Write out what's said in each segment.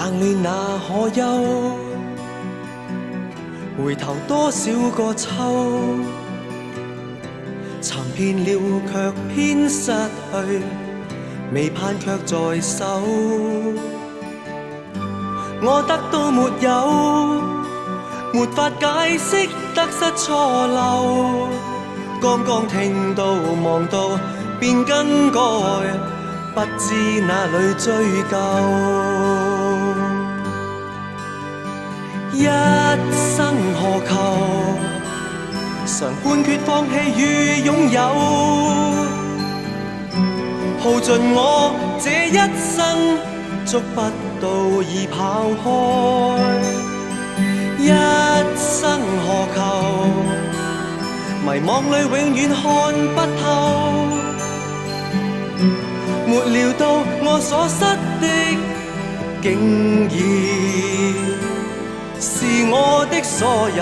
冷暖那可休？回頭多少個秋，尋遍了卻偏失去，未盼卻在手。我得到沒有，沒法解釋得失錯漏。剛剛聽到望到便更改，不知哪裏追究。一生何求？常判決放棄與擁有，耗盡我這一生，捉不到已跑開。一生何求？迷惘裏永遠看不透，沒料到我所失的，竟然是我的所有。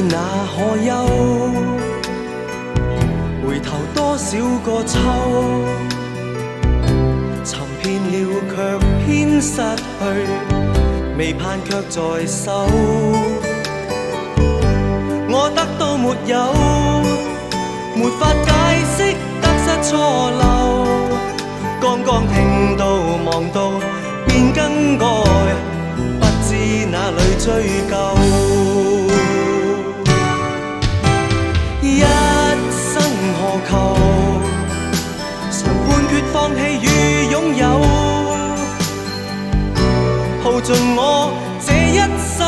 那可休？回頭多少個秋，尋遍了卻偏失去，未盼卻在手。我得到沒有，沒法解釋得失錯漏。剛剛聽到望到便更改，不知哪裏追究。一生何求？常判決放棄與擁有，耗盡我這一生，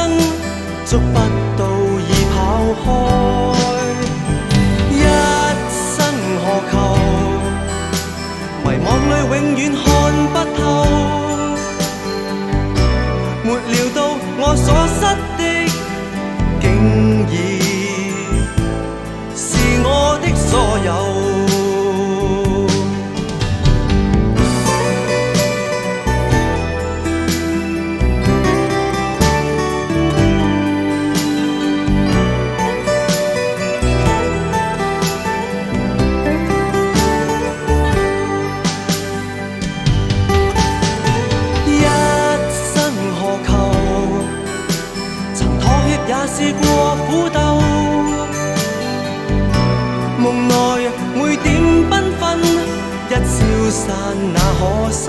捉不到已跑開。一生何求？迷惘裏永遠看不透，沒料到我所失的，竟然我的所有。一生何求？曾妥協也試過苦鬥，夢內每點繽紛，一消散那可收？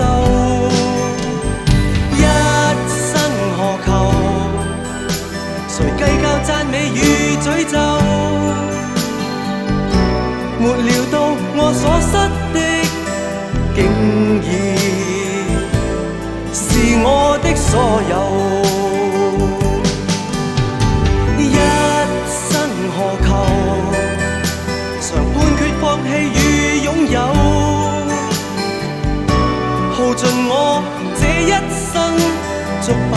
一生何求？誰計較讚美與詛咒？沒料到我所失的，竟然是我的所有。一生何求？常判決放棄與擁有，耗盡我這一生，捉不